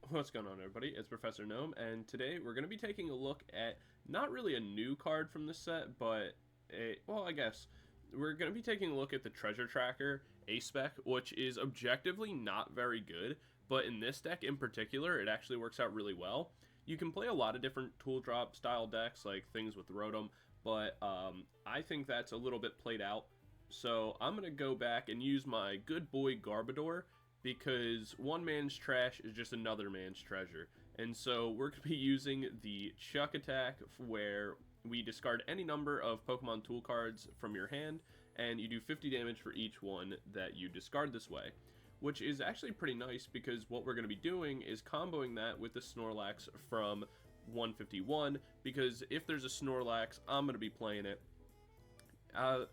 What's going on, everybody? It's Professor Gnome, and today we're going to be taking a look at not really a new card from the set, but I guess we're going to be taking a look at the Treasure Tracker A-Spec, which is objectively not very good, but in this deck in particular, it actually works out really well. You can play a lot of different tool drop style decks, like things with Rotom, but I think that's a little bit played out. So I'm going to go back and use my good boy Garbodor, because one man's trash is just another man's treasure. And so we're going to be using the Chuck attack, where we discard any number of Pokemon tool cards from your hand, and you do 50 damage for each one that you discard this way. Which is actually pretty nice, because what we're going to be doing is comboing that with the Snorlax from 151, because if there's a Snorlax, I'm going to be playing it.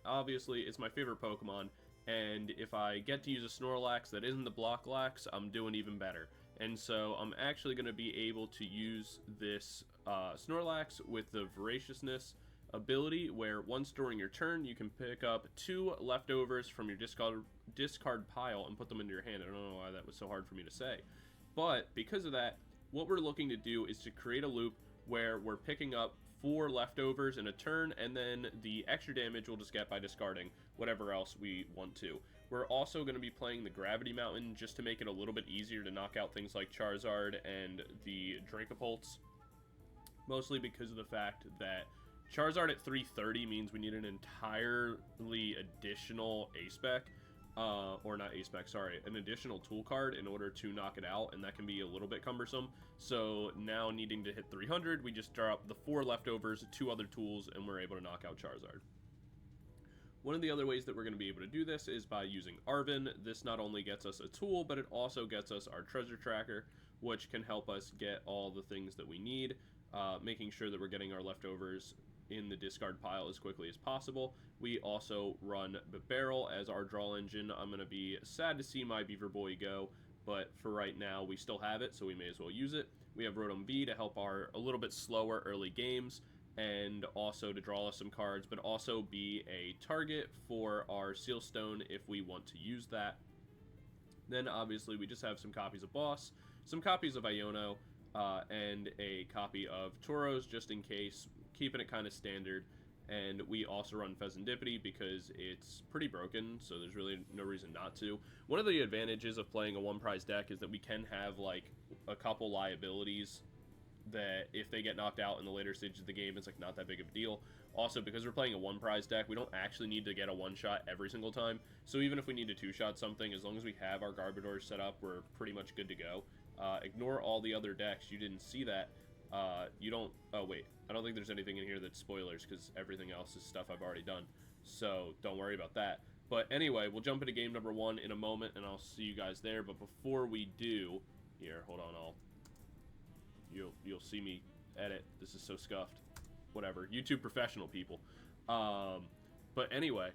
Obviously, it's my favorite Pokemon, and if I get to use a Snorlax that isn't the Blocklax, I'm doing even better. And so I'm actually going to be able to use this Snorlax with the Voraciousness ability, where once during your turn, you can pick up 2 leftovers from your discard pile and put them into your hand. I don't know why that was so hard for me to say. But because of that, what we're looking to do is to create a loop where we're picking up 4 leftovers in a turn, and then the extra damage we'll just get by discarding whatever else we want to. We're also going to be playing the Gravity Mountain just to make it a little bit easier to knock out things like Charizard and the Dragapults, mostly because of the fact that Charizard at 330 means we need an entirely additional A-Spec, or not A-Spec, sorry, an additional tool card in order to knock it out, and that can be a little bit cumbersome. So now needing to hit 300, we just drop the 4 leftovers, 2 other tools, and we're able to knock out Charizard. One of the other ways that we're going to be able to do this is by using Arven. This not only gets us a tool, but it also gets us our Treasure Tracker, which can help us get all the things that we need, making sure that we're getting our leftovers in the discard pile as quickly as possible. We also run Bibarel as our draw engine. I'm going to be sad to see my Beaver Boy go, but for right now we still have it, so we may as well use it. We have Rotom V to help our a little bit slower early games, and also to draw us some cards, but also be a target for our Sealstone if we want to use that. Then obviously we just have some copies of Boss, some copies of Iono, and a copy of Turo's just in case, keeping it kind of standard. And we also run Fezandipiti because it's pretty broken, so there's really no reason not to. One of the advantages of playing a one-prize deck is that we can have like a couple liabilities that if they get knocked out in the later stages of the game, it's like not that big of a deal. Also, because we're playing a one-prize deck, we don't actually need to get a one-shot every single time. So even if we need to two-shot something, as long as we have our Garbodor set up, we're pretty much good to go. Ignore all the other decks. You didn't see that. You don't... Oh, wait. I don't think there's anything in here that's spoilers, because everything else is stuff I've already done. So don't worry about that. But anyway, we'll jump into game number 1 in a moment, and I'll see you guys there. But before we do... Here, hold on. You'll see me edit. This is so scuffed. Whatever. YouTube professional, people. But anyway...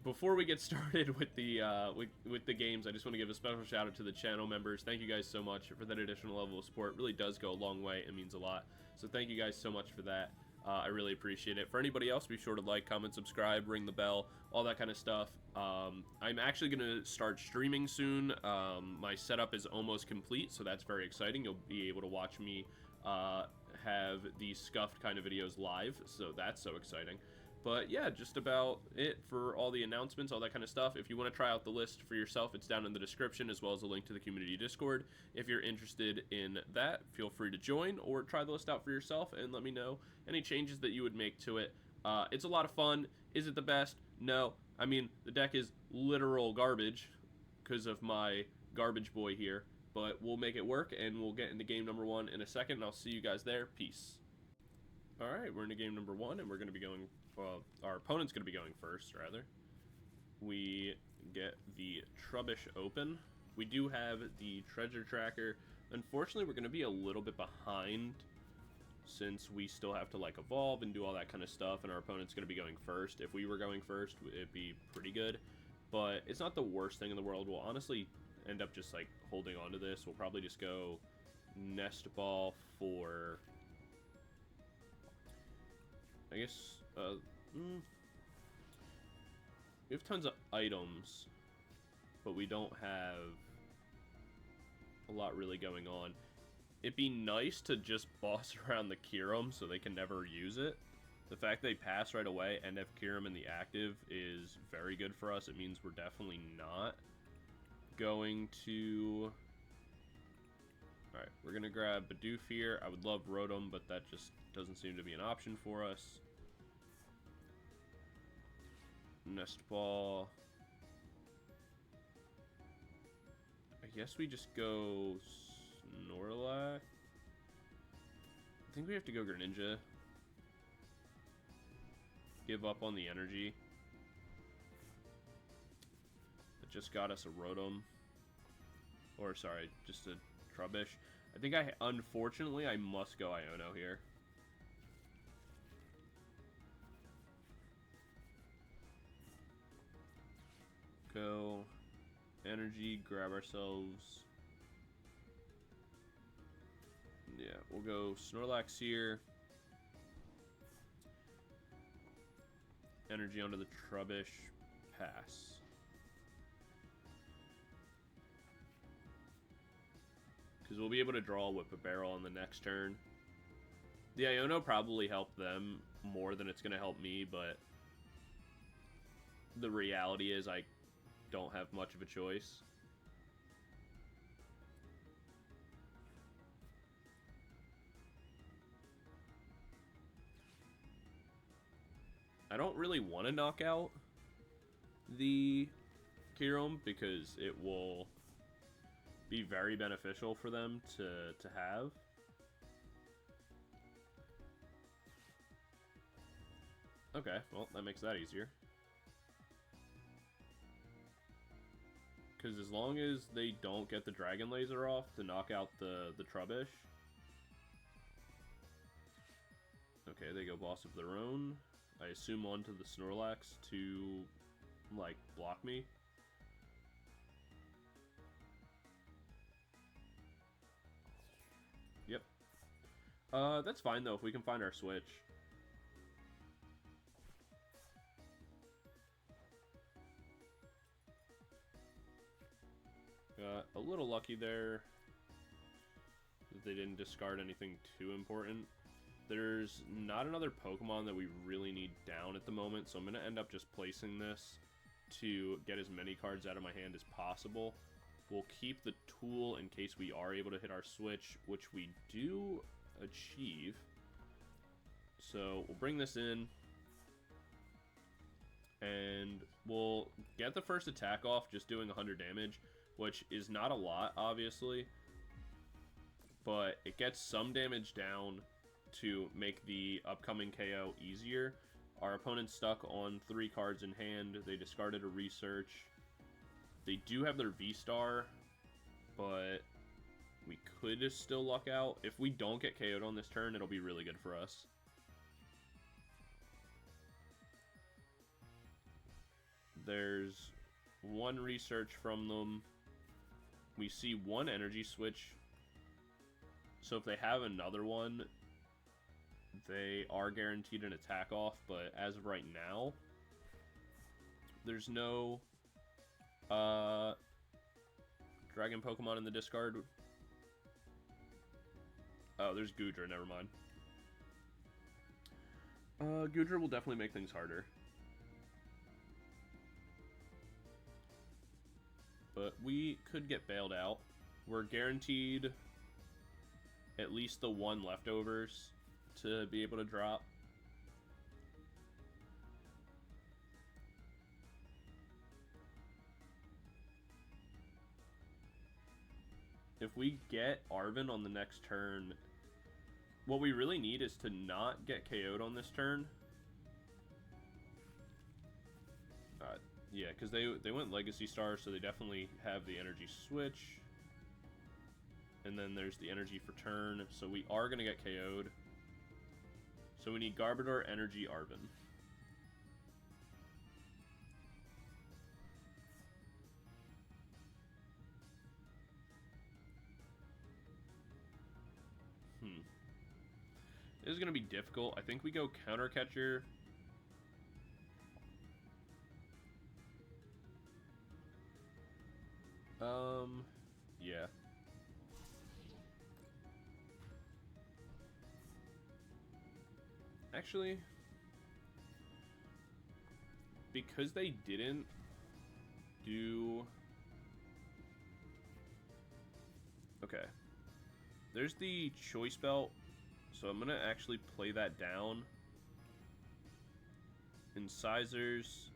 Before we get started with the games, I just want to give a special shout out to the channel members. Thank you guys so much for that additional level of support. It really does go a long way. It means a lot. So thank you guys so much for that. I really appreciate it. For anybody else, be sure to like, comment, subscribe, ring the bell, all that kind of stuff. I'm actually going to start streaming soon. My setup is almost complete, so that's very exciting. You'll be able to watch me have these scuffed kind of videos live, so that's so exciting. But yeah, just about it for all the announcements, all that kind of stuff. If you want to try out the list for yourself, it's down in the description, as well as a link to the community Discord. If you're interested in that, feel free to join or try the list out for yourself and let me know any changes that you would make to it. It's a lot of fun. Is it the best? No. I mean, the deck is literal garbage because of my garbage boy here, but we'll make it work, and we'll get into game number 1 in a second, and I'll see you guys there. Peace. Alright, we're into game number 1, and we're going to be going... Well, our opponent's going to be going first, rather. We get the Trubbish open. We do have the Treasure Tracker. Unfortunately, we're going to be a little bit behind since we still have to, like, evolve and do all that kind of stuff, and our opponent's going to be going first. If we were going first, it'd be pretty good. But it's not the worst thing in the world. We'll honestly end up just, like, holding on to this. We'll probably just go Nest Ball for... I guess, we have tons of items, but we don't have a lot really going on. it'd be nice to just boss around the Kyurem so they can never use it. The fact they pass right away and have Kyurem in the active is very good for us. It means we're definitely not going to... Alright, we're going to grab Bidoof here. I would love Rotom, but that just doesn't seem to be an option for us. Nest Ball. I guess we just go Snorlax. I think we have to go Greninja. Give up on the energy. It just got us a Rotom. Or, sorry, just a Trubbish. I think unfortunately, I must go Iono here. Go energy, grab ourselves. Yeah, we'll go Snorlax here. Energy onto the Trubbish. Pass. Because we'll be able to draw a Bibarel on the next turn. The Iono probably helped them more than it's going to help me, but the reality is I don't have much of a choice. I don't really want to knock out the Kyurem because it will be very beneficial for them to have. Okay, well, that makes that easier. Because as long as they don't get the Dragon Laser off to knock out the Trubbish. Okay, they go boss of their own. I assume onto the Snorlax to, like, block me. Yep. That's fine, though, if we can find our Switch. Got a little lucky there that they didn't discard anything too important. There's not another Pokemon that we really need down at the moment, so I'm going to end up just placing this to get as many cards out of my hand as possible. We'll keep the tool in case we are able to hit our Switch, which we do achieve. So we'll bring this in, and we'll get the first attack off just doing 100 damage, which is not a lot, obviously, but it gets some damage down to make the upcoming KO easier. Our opponent's stuck on 3 cards in hand. They discarded a research. They do have their V-Star, but we could still luck out. If we don't get KO'd on this turn, it'll be really good for us. There's 1 research from them. We see 1 energy switch. So if they have another one, they are guaranteed an attack off, but as of right now, there's no Dragon Pokemon in the discard. Oh, there's Goodra, never mind. Goodra will definitely make things harder. But we could get bailed out. We're guaranteed at least the 1 leftovers to be able to drop. If we get Arven on the next turn, what we really need is to not get KO'd on this turn. Yeah, because they went Legacy Star, so they definitely have the energy switch. And then there's the energy for turn, so we are going to get KO'd. So we need Garbodor, Energy, Arven. This is going to be difficult. I think we go Counter Catcher. Yeah. Actually, because they didn't do... Okay. There's the Choice Belt, so I'm going to actually play that down. Incisors.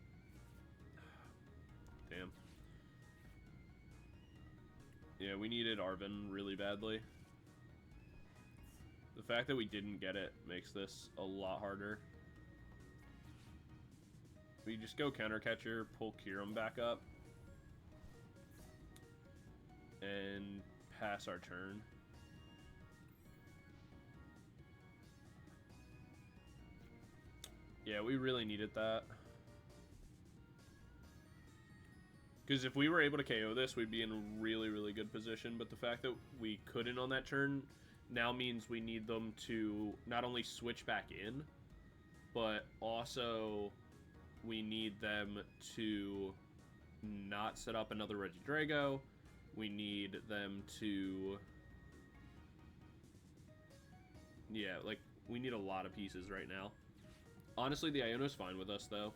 Damn. Yeah, we needed Arven really badly. The fact that we didn't get it makes this a lot harder. We just go Counter Catcher, pull Kyurem back up, and pass our turn. Yeah, we really needed that. Because if we were able to KO this, we'd be in a really, really good position. But the fact that we couldn't on that turn now means we need them to not only switch back in, but also we need them to not set up another Regidrago. We need them to... Yeah, like, we need a lot of pieces right now. Honestly, the Iono's fine with us, though.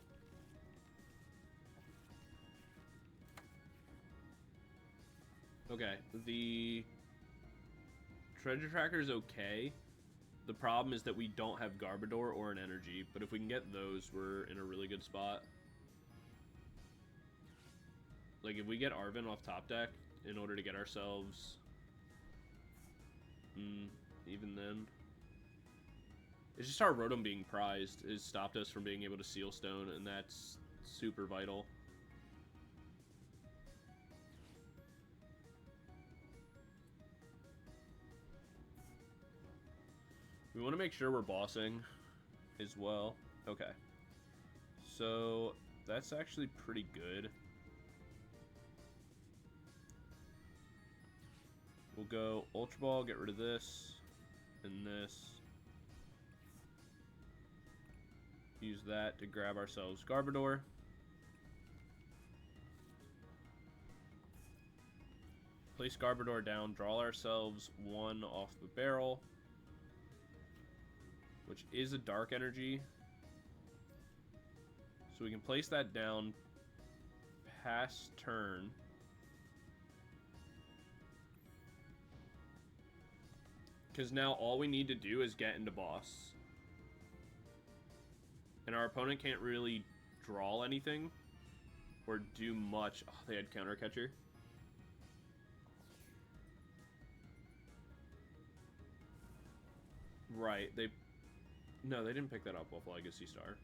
Okay, the Treasure Tracker is okay. The problem is that we don't have Garbodor or an Energy, but if we can get those, we're in a really good spot. Like, if we get Arven off top deck in order to get ourselves... even then... It's just our Rotom being prized has stopped us from being able to Seal Stone, and that's super vital. We want to make sure we're bossing as well. Okay. So, that's actually pretty good. We'll go Ultra Ball, get rid of this, and this. Use that to grab ourselves Garbodor. Place Garbodor down, draw ourselves one off the barrel, which is a Dark Energy. So we can place that down past turn. Because now all we need to do is get into boss. And our opponent can't really draw anything or do much. Oh, they had Counter Catcher. Right, no, they didn't pick that up off Legacy Star.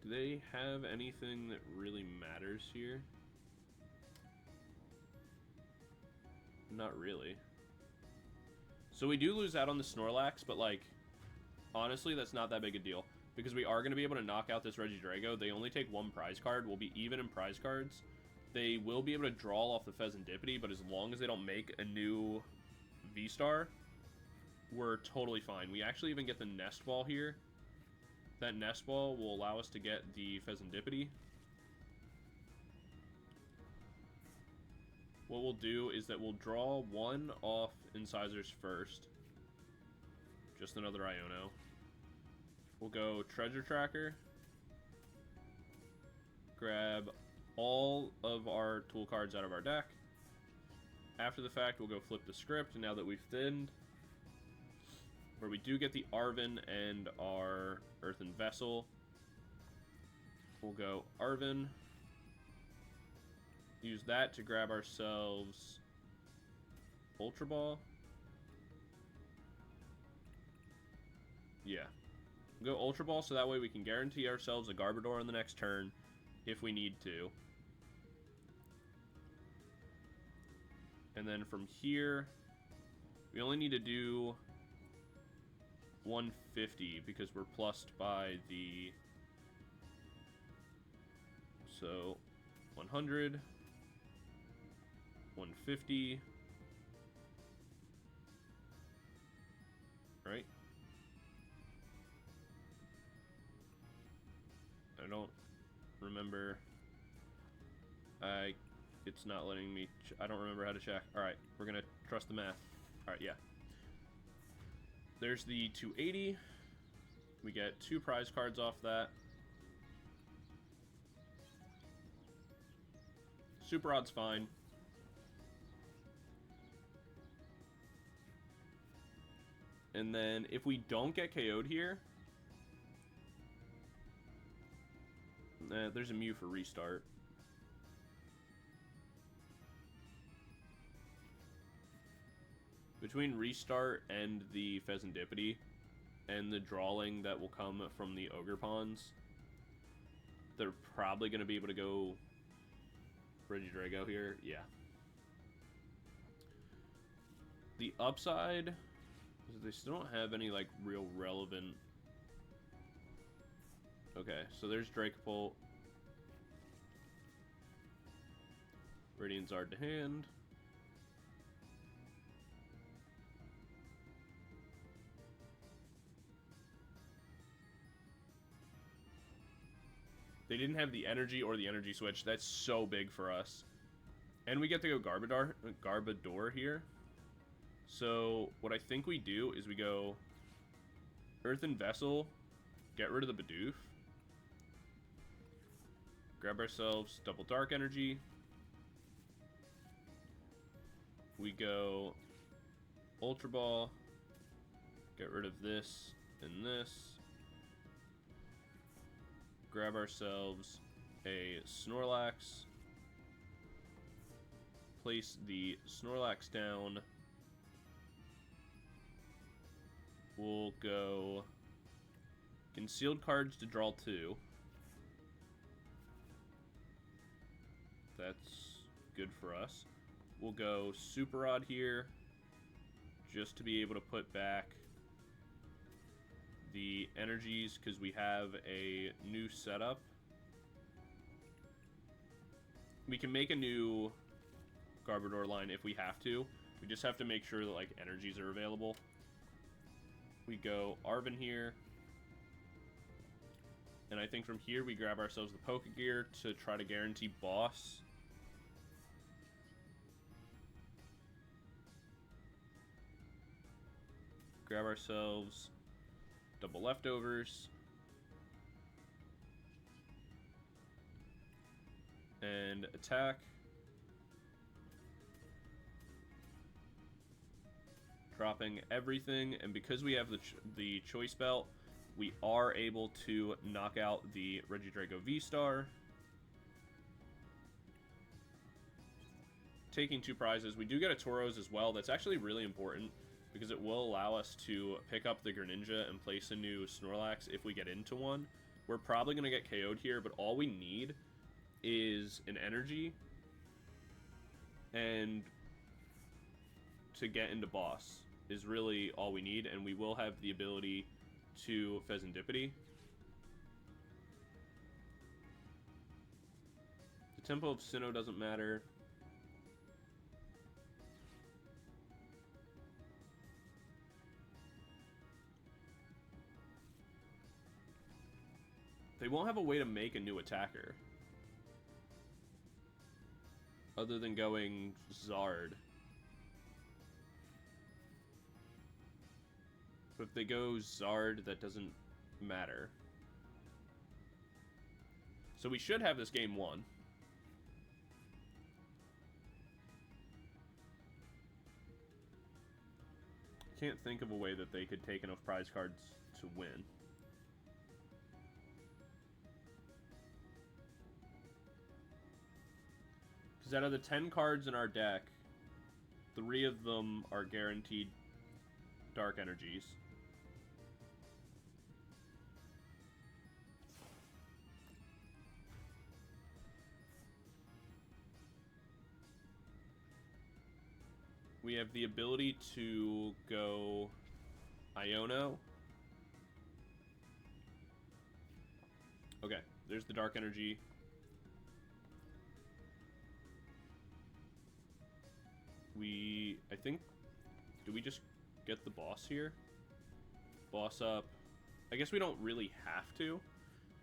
Do they have anything that really matters here? Not really. So we do lose out on the Snorlax, but, like, honestly, that's not that big a deal. Because we are going to be able to knock out this Regidrago. They only take one prize card. We'll be even in prize cards. They will be able to draw off the Fezandipiti, but as long as they don't make a new V-Star, we're totally fine. We actually even get the Nest Ball here. That Nest Ball will allow us to get the Fezandipiti. What we'll do is that we'll draw one off Incisors first. Just another Iono. We'll go Treasure Tracker. Grab all of our tool cards out of our deck. After the fact, we'll go flip the script now that we've thinned. Where we do get the Arven and our Earthen Vessel. We'll go Arven. Use that to grab ourselves Ultra Ball. Yeah. We'll go Ultra Ball so that way we can guarantee ourselves a Garbodor on the next turn if we need to. And then from here, we only need to do 150 because we're plussed by the... So, 100... 150. Right? I don't remember. It's not letting me... I don't remember how to check. Alright, we're gonna trust the math. Alright, yeah. there's the 280. We get 2 prize cards off that. Super Odd's fine. And then if we don't get KO'd here, there's a Mew for restart. Between restart and the Fezandipiti and the drawing that will come from the Ogre Pawns, they're probably going to be able to go Regidrago here. Yeah. The upside is they still don't have any, like, real relevant... Okay, so there's Dracopult. Radiant Zard to hand. They didn't have the energy or the energy switch. That's so big for us. And we get to go Garbodor here. So what I think we do is we go Earthen Vessel, get rid of the Bidoof, grab ourselves double Dark Energy. We go Ultra Ball, get rid of this and this. Grab ourselves a Snorlax, place the Snorlax down. We'll go concealed cards to draw 2. That's good for us. We'll go Super Odd here, just to be able to put back the energies, because we have a new setup. We can make a new Garbodor line if we have to. We just have to make sure that, like, energies are available. We go Arven here. And I think from here we grab ourselves the Pokégear to try to guarantee boss. Grab ourselves double Leftovers. And attack. Dropping everything, and because we have the Choice Belt, we are able to knock out the Regidrago V-Star. Taking 2 prizes. We do get a Tauros as well. That's actually really important, because it will allow us to pick up the Greninja and place a new Snorlax if we get into one. We're probably going to get KO'd here, but all we need is an energy and to get into boss is really all we need, and we will have the ability to Fezandipiti. The tempo of Sinnoh doesn't matter. They won't have a way to make a new attacker other than going Zard. But if they go Zard, that doesn't matter. So we should have this game won. Can't think of a way that they could take enough prize cards to win. Because out of the 10 cards in our deck, 3 of them are guaranteed dark energies. We have the ability to go Iono. Okay, there's the dark energy. I think, do we just get the boss here? Boss up. I guess we don't really have to,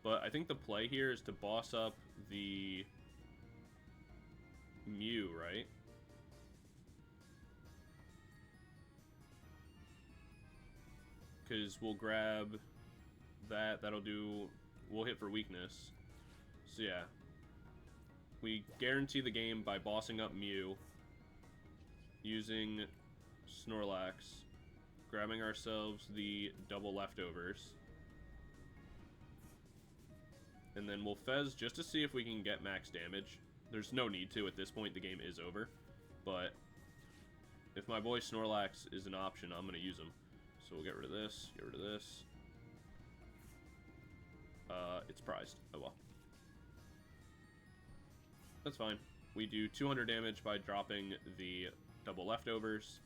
but I think the play here is to boss up the Mew, right? because we'll grab that. That'll do... We'll hit for weakness. So yeah. We guarantee the game by bossing up Mew, using Snorlax, grabbing ourselves the double leftovers, and then we'll Fez just to see if we can get max damage. There's no need to at this point, the game is over, but if my boy Snorlax is an option, I'm going to use him. So we'll get rid of this, get rid of this. It's prized. Oh well. That's fine. We do 200 damage by dropping the double leftovers.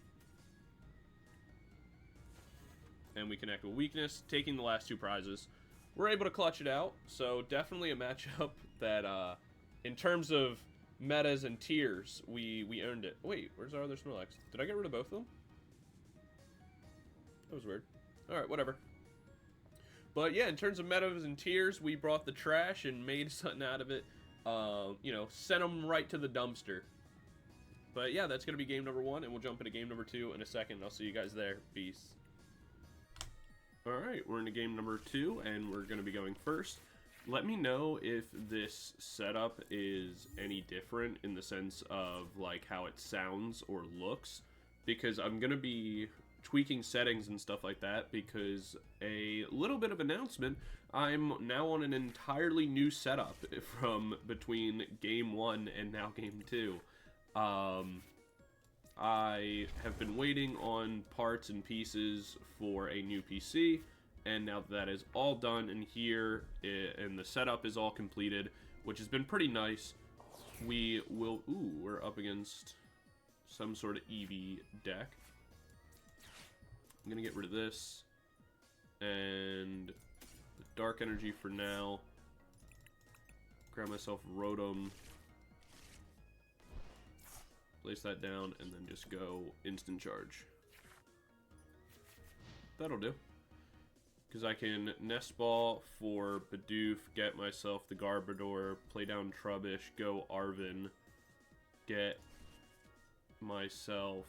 And we connect with weakness, taking the last 2 prizes. We're able to clutch it out, so definitely a matchup that, in terms of metas and tiers, we earned it. Wait, where's our other Snorlax? Did I get rid of both of them? That was weird. Alright, whatever. But yeah, in terms of metas and tiers, we brought the trash and made something out of it. You know, sent them right to the dumpster. But yeah, that's going to be game number 1, and we'll jump into game number 2 in a second. I'll see you guys there. Peace. Alright, we're into game number 2, and we're going to be going first. Let me know if this setup is any different in the sense of, like, how it sounds or looks, because I'm going to be tweaking settings and stuff like that, because a little bit of announcement, I'm now on an entirely new setup from between game 1 and now game 2. I have been waiting on parts and pieces for a new PC, and now that is all done and here, and the setup is all completed, which has been pretty nice. We will... Ooh, we're up against some sort of EV deck. I'm gonna get rid of this, and the Dark Energy for now. Grab myself Rotom. Place that down, and then just go instant charge. That'll do. Because I can Nest Ball for Bidoof, get myself the Garbodor, play down Trubbish, go Arven, get myself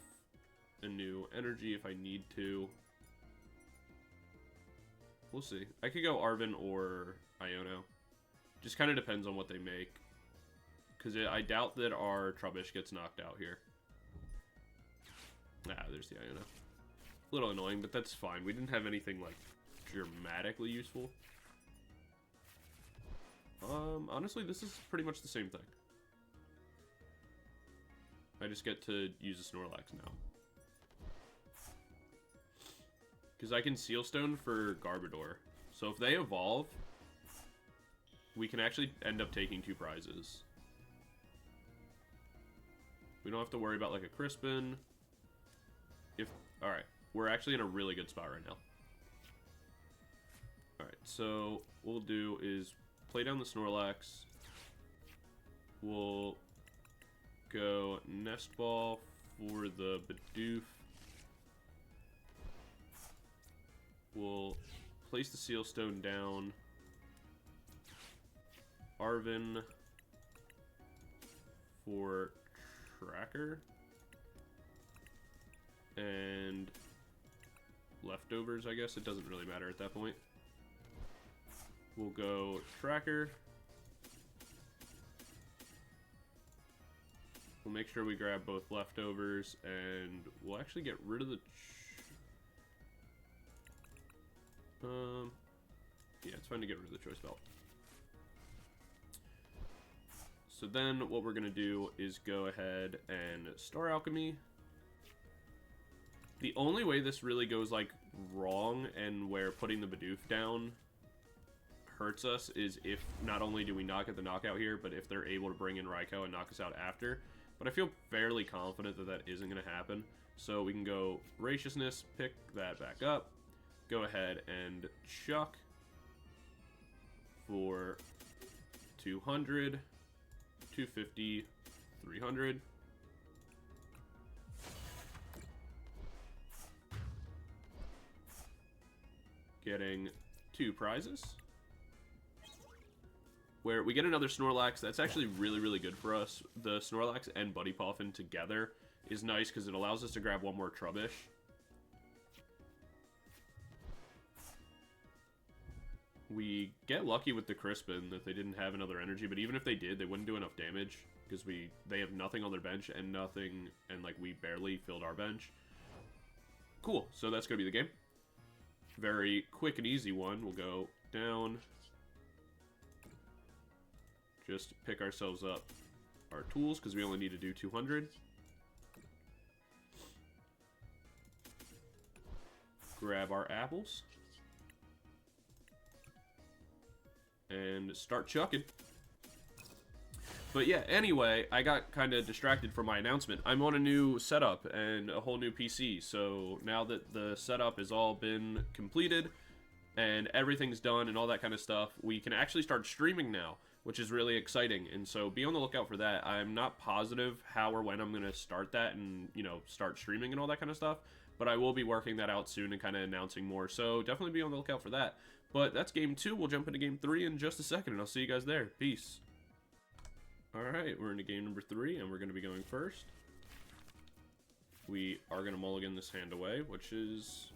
a new energy if I need to. We'll see. I could go Arven or Iono. Just kind of depends on what they make. Because I doubt that our Trubbish gets knocked out here. Ah, there's the Iono. A little annoying, but that's fine. We didn't have anything, like, dramatically useful. Honestly, this is pretty much the same thing. I just get to use a Snorlax now. Because I can Seal Stone for Garbodor. So if they evolve, we can actually end up taking 2 prizes. We don't have to worry about, like, a Crispin. Alright, we're actually in a really good spot right now. Alright, so what we'll do is play down the Snorlax. We'll go Nest Ball for the Bidoof. We'll place the Seal Stone down. Arven for Tracker. And leftovers, I guess. It doesn't really matter at that point. We'll go Tracker. We'll make sure we grab both leftovers, and we'll actually get rid of the... yeah, it's fine to get rid of the Choice Belt. So then what we're going to do is go ahead and Star Alchemy. The only way this really goes, like, wrong and where putting the Bidoof down hurts us is if not only do we not get the knockout here, but if they're able to bring in Raikou and knock us out after. But I feel fairly confident that that isn't going to happen. So we can go Graciousness, pick that back up, go ahead and chuck for 200, 250, 300. Getting 2 prizes. Where we get another Snorlax. That's actually really, really good for us. The Snorlax and Buddy Poffin together is nice because it allows us to grab 1 more Trubbish. We get lucky with the Crispin that they didn't have another energy, but even if they did, they wouldn't do enough damage because they have nothing on their bench and nothing, and like we barely filled our bench. Cool, so that's gonna be the game. Very quick and easy one. We'll go down. Just pick ourselves up our tools because we only need to do 200. Grab our apples. And start chucking. But yeah, anyway, I got kind of distracted from my announcement. I'm on a new setup and a whole new PC, so now that the setup has all been completed and everything's done and all that kind of stuff, we can actually start streaming now, which is really exciting, and so be on the lookout for that. I'm not positive how or when I'm going to start that and, you know, start streaming and all that kind of stuff, but I will be working that out soon and kind of announcing more, so definitely be on the lookout for that. But that's game 2. We'll jump into game 3 in just a second, and I'll see you guys there. Peace. Alright, we're into game number 3, and we're going to be going first. We are going to mulligan this hand away, which is...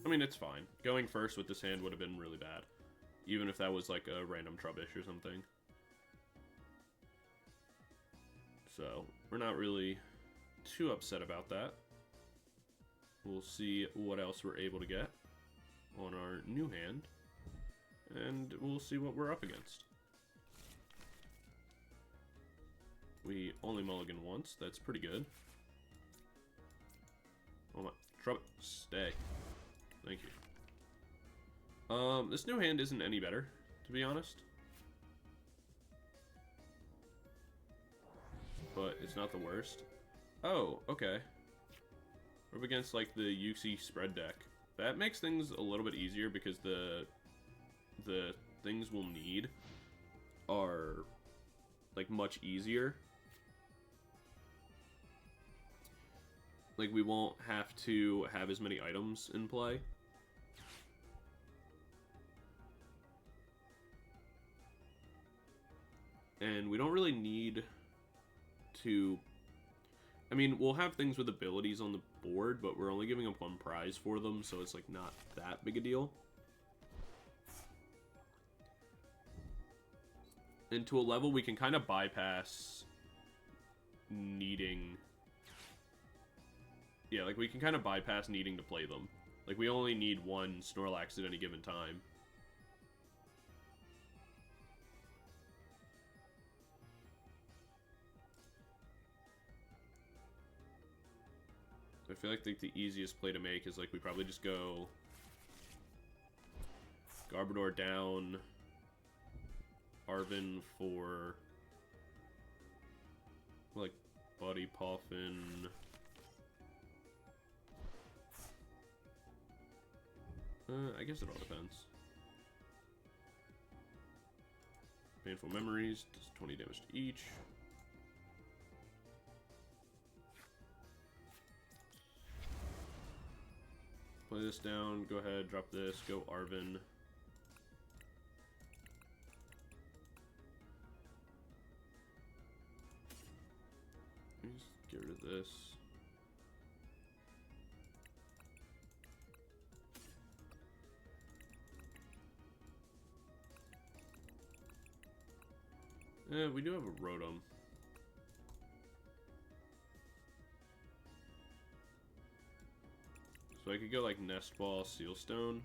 I mean, it's fine. Going first with this hand would have been really bad, even if that was like a random Trubbish or something. So, we're not really too upset about that. We'll see what else we're able to get on our new hand, and we'll see what we're up against. We only mulligan once. That's pretty good. Oh my, stay. Thank you. This new hand isn't any better, to be honest. But it's not the worst. Oh, okay. We're up against, like, the UC spread deck. That makes things a little bit easier because the things we'll need are, like, much easier. Like, we won't have to have as many items in play. And we don't really need to... I mean, we'll have things with abilities on the board, but we're only giving up 1 prize for them, so it's, like, not that big a deal. And to a level, we can kind of bypass needing... Yeah, like, we can kind of bypass needing to play them. Like, we only need 1 Snorlax at any given time. I feel like the easiest play to make is, like, we probably just go Garbodor down, Arven for, like, Buddy Poffin. I guess it all depends. Painful Memories does 20 damage to each. Play this down, go ahead, drop this, go Arven. Just get rid of this. We do have a Rotom. So I could go like Nest Ball, Sealstone.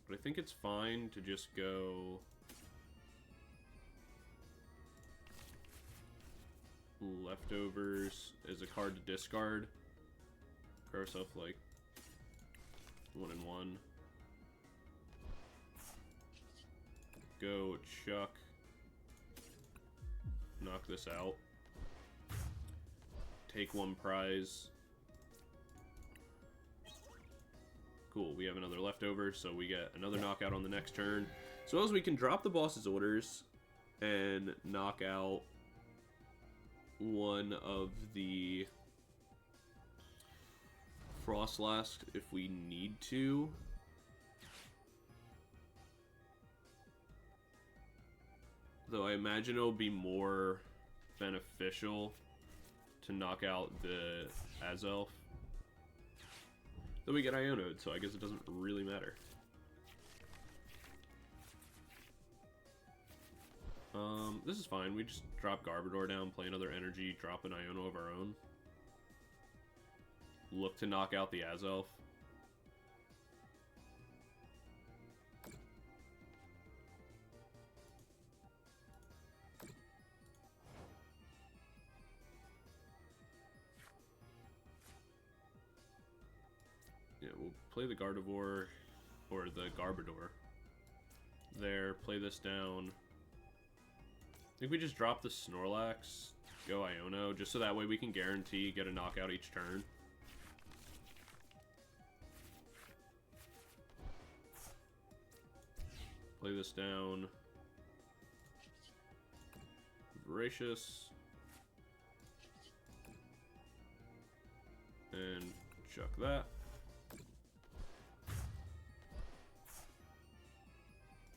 But I think it's fine to just go Leftovers as a card to discard. Grab ourselves like 1 and 1. Go Chuck. Knock this out. Take 1 prize. Cool, we have another leftover, so we get another knockout on the next turn. So as we can drop the boss's orders and knock out one of the Frostlask if we need to. Though I imagine it'll be more beneficial to knock out the Azelf. Then we get Iono'd, so I guess it doesn't really matter. This is fine. We just drop Garbodor down, play another energy, drop an Iono of our own. Look to knock out the Azelf. Yeah, we'll play the Gardevoir, or the Garbodor. There, play this down. I think we just drop the Snorlax, go Iono, just so that way we can guarantee get a knockout each turn. Play this down. Voracious. And chuck that.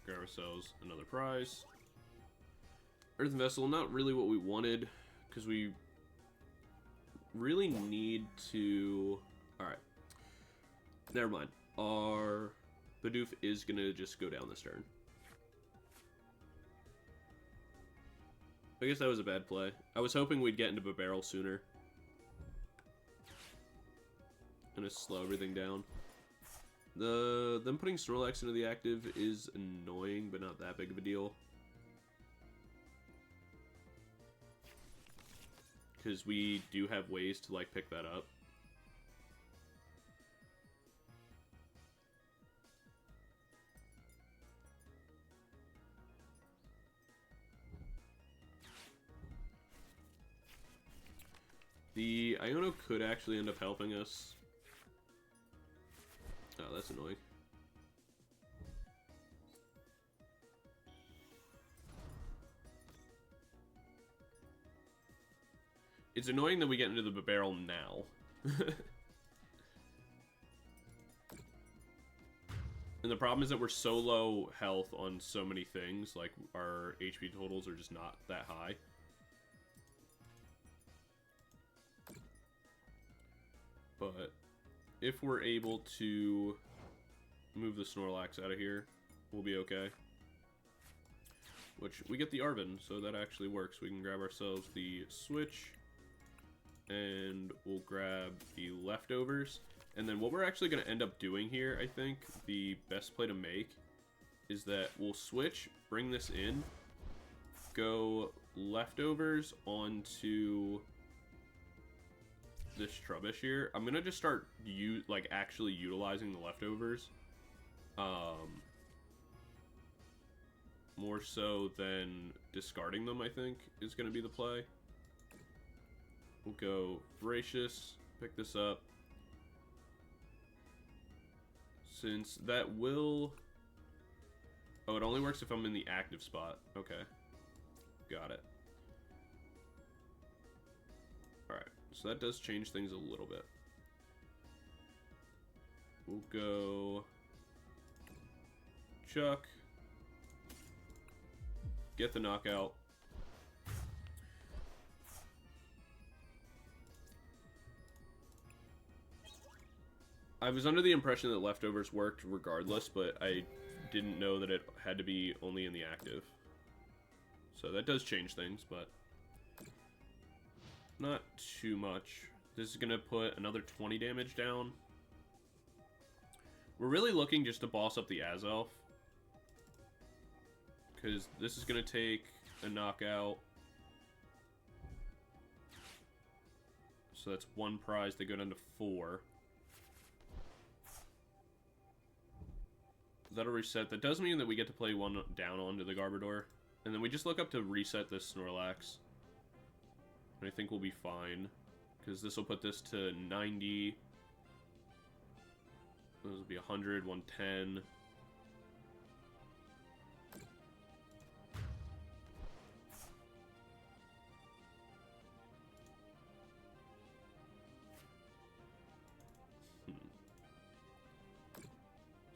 Grab ourselves another prize. Earthen Vessel, not really what we wanted, because we really need to... Alright. Never mind. Our Bidoof is going to just go down this turn. I guess that was a bad play. I was hoping we'd get into Bibarel sooner. Gonna slow everything down. Them putting Snorlax into the active is annoying, but not that big of a deal. Because we do have ways to, like, pick that up. The Iono could actually end up helping us. Oh, that's annoying. It's annoying that we get into the Bibarel now. And the problem is that we're so low health on so many things, like our HP totals are just not that high. But if we're able to move the Snorlax out of here, we'll be okay. Which, we get the Arven, so that actually works. We can grab ourselves the Switch, and we'll grab the Leftovers. And then what we're actually going to end up doing here, I think, the best play to make, is that we'll switch, bring this in, go Leftovers onto this Trubbish here. I'm gonna just start actually utilizing the Leftovers, more so than discarding them. I think is gonna be the play. We'll go Voracious, pick this up, since that will... Oh, it only works if I'm in the active spot. Okay, got it. Alright, so that does change things a little bit. We'll go Chuck, get the knockout. I was under the impression that Leftovers worked regardless, but I didn't know that it had to be only in the active. So that does change things, but not too much. This is going to put another 20 damage down. We're really looking just to boss up the Azelf, because this is going to take a knockout. So that's one prize to go down to 4. That'll reset. That does mean that we get to play one down onto the Garbodor. And then we just look up to reset this Snorlax. And I think we'll be fine, because this will put this to 90. This will be 100, 110.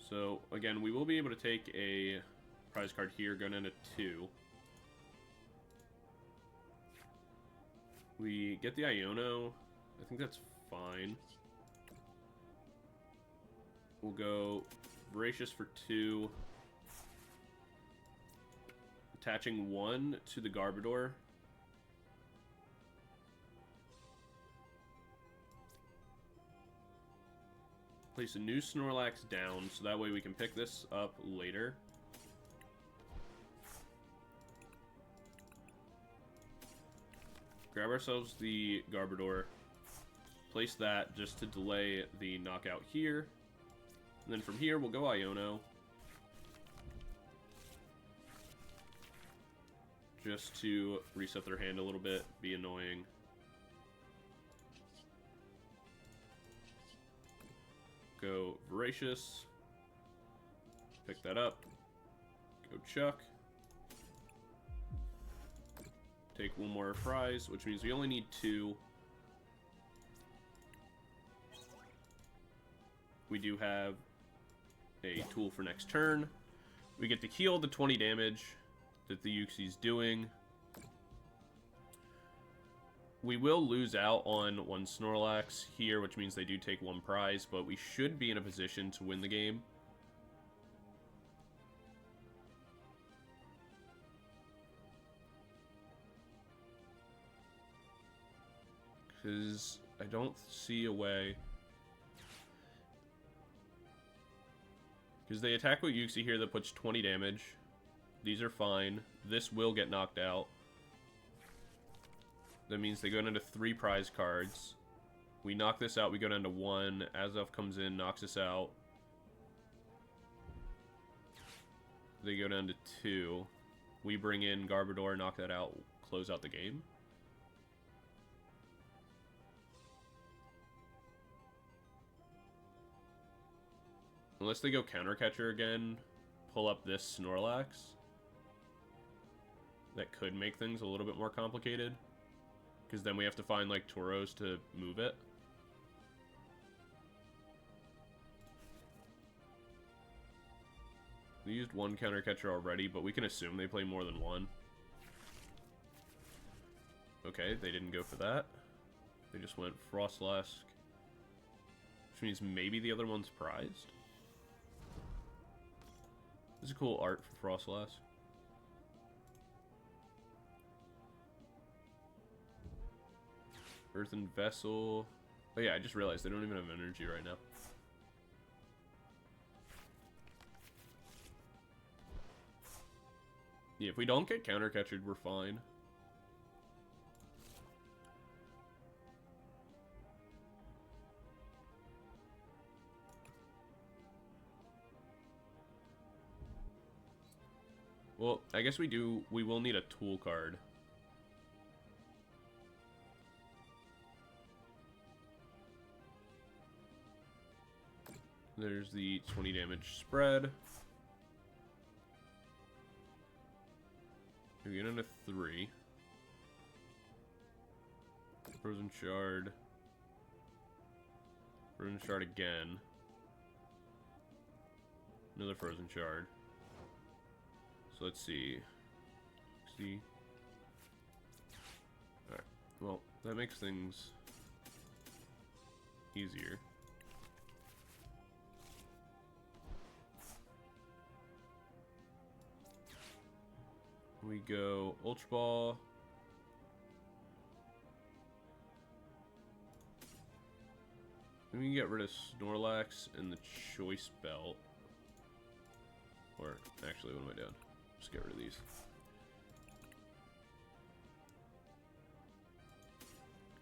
So, again, we will be able to take a prize card here, going into 2. We get the Iono. I think that's fine. We'll go Voracious for 2. Attaching 1 to the Garbodor. Place a new Snorlax down, so that way we can pick this up later. Grab ourselves the Garbodor. Place that just to delay the knockout here. And then from here, we'll go Iono. Just to reset their hand a little bit, be annoying. Go Voracious. Pick that up. Go Chuck. Take one more prize, which means we only need 2. We do have a tool for next turn. We get to heal the 20 damage that the Uxi's doing. We will lose out on 1 Snorlax here, which means they do take 1 prize, but we should be in a position to win the game. Because I don't see a way. Because they attack with Uxie here that puts 20 damage. These are fine. This will get knocked out. That means they go down to 3 prize cards. We knock this out, we go down to 1. Azoth comes in, knocks us out. They go down to 2. We bring in Garbodor, knock that out, close out the game. Unless they go Counter Catcher again, pull up this Snorlax. That could make things a little bit more complicated. Because then we have to find, like, Turos to move it. They used 1 Counter Catcher already, but we can assume they play more than 1. Okay, they didn't go for that. They just went Frostlask. Which means maybe the other one's prized. This is cool art for Frostlask. Earthen Vessel. Oh yeah, I just realized they don't even have energy right now. Yeah, if we don't get counter catchered, we're fine. Well, I guess we will need a tool card. There's the 20 damage spread. We get into 3. Frozen Shard. Frozen Shard again. Another Frozen Shard. So let's see. Alright. Well, that makes things easier. We go Ultra Ball. Then we can get rid of Snorlax and the Choice Belt. Or, actually, what am I doing? Just get rid of these.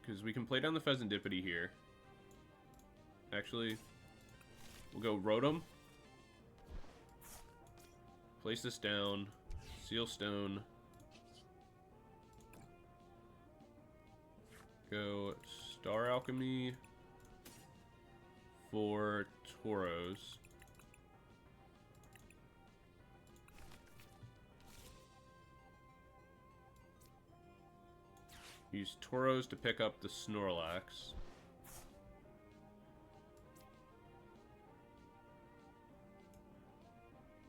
Because we can play down the Fezandipiti here. Actually, we'll go Rotom. Place this down. Seal Stone. Go Star Alchemy for Tauros. Use Tauros to pick up the Snorlax.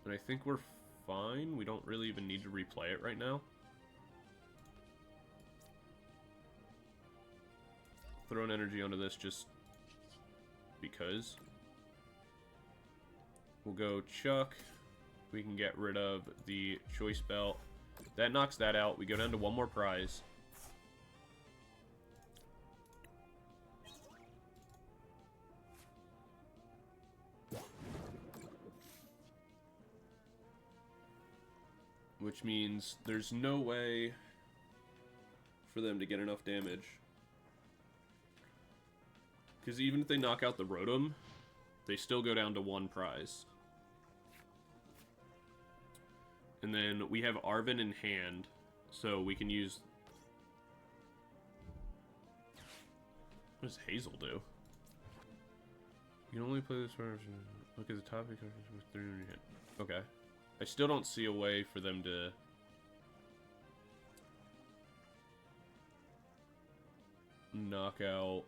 And I think we're fine. We don't really even need to replay it right now. Throw an energy onto this just because. We'll go Chuck. We can get rid of the Choice Belt. That knocks that out. We go down to one more prize. Which means there's no way for them to get enough damage. Because even if they knock out the Rotom, they still go down to one prize. And then we have Arven in hand, so we can use... What does Hazel do? You can only play this version. Look at the top of the cards with 3 in your hand. Okay. I still don't see a way for them to... knock out...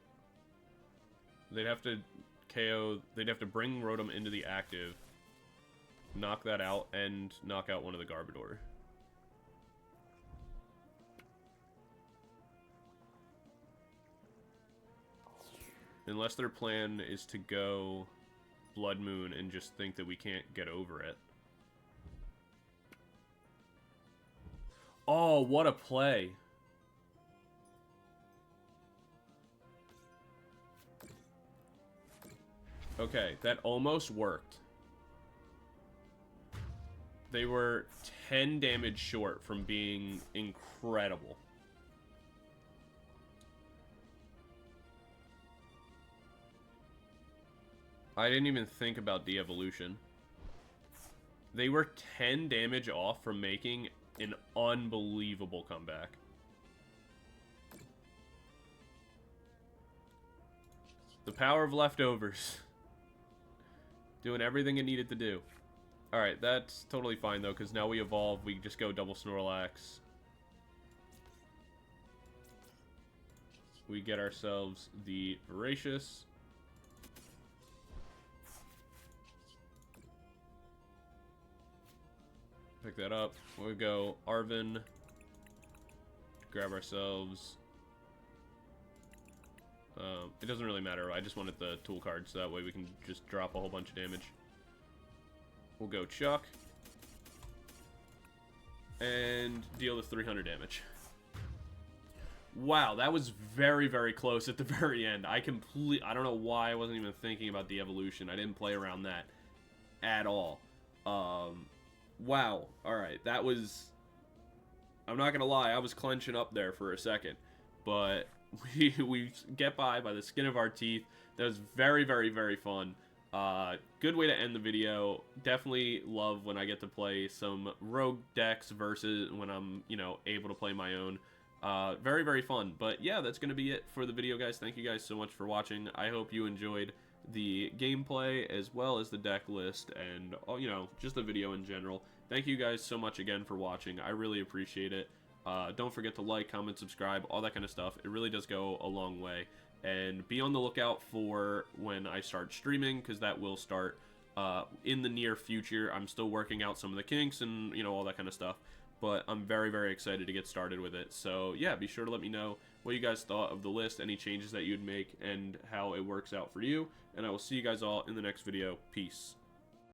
They'd have to KO... They'd have to bring Rotom into the active, knock that out, and knock out one of the Garbodor. Unless their plan is to go Blood Moon and just think that we can't get over it. Oh, what a play. Okay, that almost worked. They were 10 damage short from being incredible. I didn't even think about de-evolution. They were 10 damage off from making an unbelievable comeback. The power of leftovers. Doing everything it needed to do. Alright, that's totally fine though, because now we evolve, we just go double Snorlax. We get ourselves the Voracious. Pick that up. We'll go Arven. Grab ourselves. It doesn't really matter. I just wanted the tool card so that way we can just drop a whole bunch of damage. We'll go Chuck. And deal the 300 damage. Wow, that was very, very close at the very end. I don't know why I wasn't even thinking about the evolution. I didn't play around that at all. Wow. Alright, that was... I'm not gonna lie, I was clenching up there for a second. But we get by the skin of our teeth. That was very, very, very fun. Good way to end the video. Definitely love when I get to play some rogue decks versus when I'm, you know, able to play my own. Very, very fun. But yeah, that's going to be it for the video, guys. Thank you guys so much for watching. I hope you enjoyed the gameplay as well as the deck list and, you know, just the video in general. Thank you guys so much again for watching. I really appreciate it. Don't forget to like, comment, subscribe, all that kind of stuff. It really does go a long way. And be on the lookout for when I start streaming, because that will start in the near future. I'm still working out some of the kinks and, you know, all that kind of stuff. But I'm very, very excited to get started with it. So, yeah, be sure to let me know what you guys thought of the list, any changes that you'd make, and how it works out for you. And I will see you guys all in the next video. Peace.